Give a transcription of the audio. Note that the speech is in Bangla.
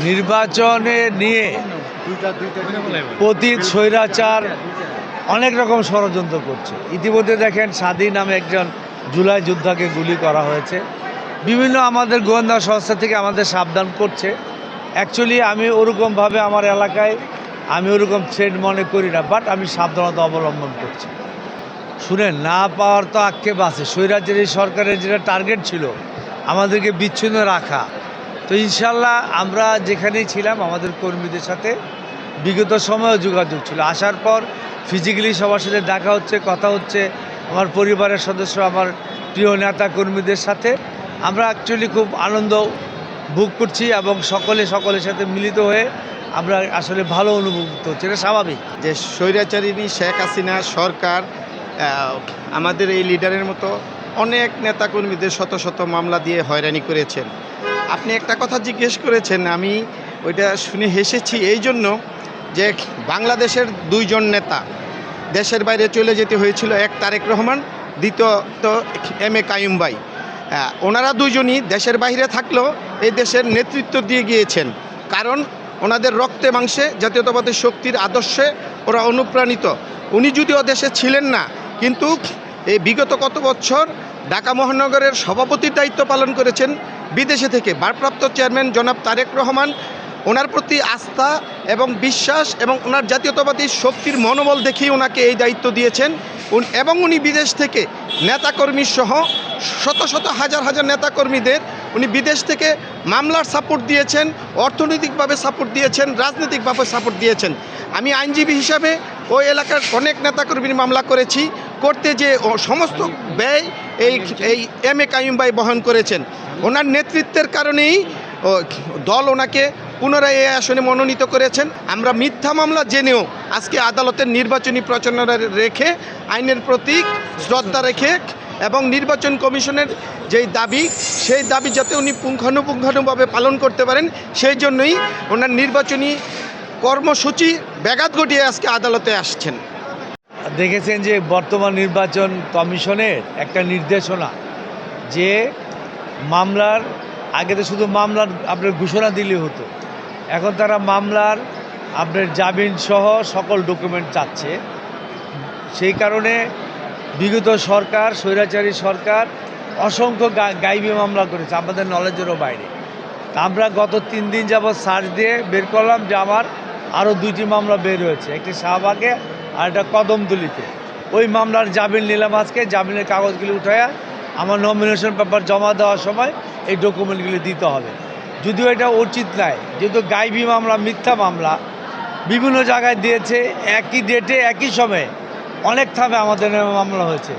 নির্বাচনে নিয়ে পতিত স্বৈরাচার অনেক রকম ষড়যন্ত্র করছে। ইতিমধ্যে দেখেন সাদী নামে একজন জুলাই যোদ্ধাকে গুলি করা হয়েছে। বিভিন্ন আমাদের গোয়েন্দা সংস্থা থেকে আমাদের সাবধান করছে। অ্যাকচুয়ালি আমি ওরকমভাবে আমার এলাকায় আমি ওরকম থ্রেড মনে করি না, বাট আমি সাবধানতা অবলম্বন করছি। শুনেন, না পাওয়ার তো আক্ষেপ আছে। স্বৈরাচারী এই সরকারের যেটা টার্গেট ছিল আমাদেরকে বিচ্ছিন্ন রাখা, তো ইনশাল্লাহ আমরা যেখানেই ছিলাম আমাদের কর্মীদের সাথে বিগত সময়েও যোগাযোগ ছিল। আসার পর ফিজিক্যালি সবার সাথে দেখা হচ্ছে, কথা হচ্ছে। আমার পরিবারের সদস্য, আমার প্রিয় নেতা কর্মীদের সাথে আমরা অ্যাকচুয়ালি খুব আনন্দ ভোগ করছি এবং সকলের সাথে মিলিত হয়ে আমরা আসলে ভালো অনুভূত হচ্ছে। এটা স্বাভাবিক যে স্বৈরাচারিণী শেখ হাসিনা সরকার আমাদের এই লিডারের মতো অনেক নেতাকর্মীদের শত শত মামলা দিয়ে হয়রানি করেছেন। আপনি একটা কথা জিজ্ঞেস করেছেন, আমি ওইটা শুনে হেসেছি এই জন্য যে বাংলাদেশের দুইজন নেতা দেশের বাইরে চলে যেতে হয়েছিল, এক তারেক রহমান, দ্বিতীয়ত এম এ কাইয়ুম ভাই। ওনারা দুইজনই দেশের বাইরে থাকলেও এই দেশের নেতৃত্ব দিয়ে গিয়েছেন, কারণ ওনাদের রক্তে মাংসে জাতীয়তাবাদী শক্তির আদর্শে ওরা অনুপ্রাণিত। উনি যদিও দেশে ছিলেন না, কিন্তু এই বিগত কত বছর ঢাকা মহানগরের সভাপতির দায়িত্ব পালন করেছেন বিদেশে থেকে। ভারপ্রাপ্ত চেয়ারম্যান জনাব তারেক রহমান ওনার প্রতি আস্থা এবং বিশ্বাস এবং ওনার জাতীয়তাবাদী শক্তির মনোবল দেখেই ওনাকে এই দায়িত্ব দিয়েছেন। এবং উনি বিদেশ থেকে নেতাকর্মী সহ শত শত হাজার হাজার নেতাকর্মীদের উনি বিদেশ থেকে মামলার সাপোর্ট দিয়েছেন, অর্থনৈতিকভাবে সাপোর্ট দিয়েছেন, রাজনৈতিকভাবে সাপোর্ট দিয়েছেন। আমি আইনজীবী হিসাবে ওই এলাকার অনেক নেতাকর্মীর মামলা করতে যে সমস্ত ব্যয় এই এম এ কাইয়ুম ভাই বহন করেছেন। ওনার নেতৃত্বের কারণেই দল ওনাকে পুনরায় এই আসনে মনোনীত করেছেন। আমরা মিথ্যা মামলা জেনেও আজকে আদালতের নির্বাচনী প্রচারণা রেখে, আইনের প্রতি শ্রদ্ধা রেখে এবং নির্বাচন কমিশনের যেই দাবি, সেই দাবি যাতে উনি পুঙ্খানুপুঙ্খানুভাবে পালন করতে পারেন, সেই জন্যই ওনার নির্বাচনী কর্মসূচি ব্যাঘাত ঘটিয়ে আজকে আদালতে আসছেন। দেখেছেন যে বর্তমান নির্বাচন কমিশনের একটা নির্দেশনা, যে মামলার আগে তো শুধু মামলার আপনার ঘোষণা দিলে হতো, এখন তারা মামলার আপনার জামিন সহ সকল ডকুমেন্ট চাচ্ছে। সেই কারণে বিগত সরকার, স্বৈরাচারী সরকার অসংখ্য গাইবি মামলা করেছে আমাদের নলেজেরও বাইরে। আমরা গত 3 দিন যাবৎ সার্চ দিয়ে বের করলাম যে আমার আরও 2টি মামলা বের হয়েছে, একটি শাহবাগে আর একটা কদমতলিতে। ওই মামলার জামিন নিলাম আজকে। জামিনের কাগজগুলি উঠায়া আমার নমিনেশন পেপার জমা দেওয়ার সময় এই ডকুমেন্টগুলি দিতে হবে। যদিও এটা উচিত নয়, যেহেতু গাইবি মামলা, মিথ্যা মামলা বিভিন্ন জায়গায় দিয়েছে, একই ডেটে একই সময়ে অনেক থামে আমাদের মামলা হয়েছে।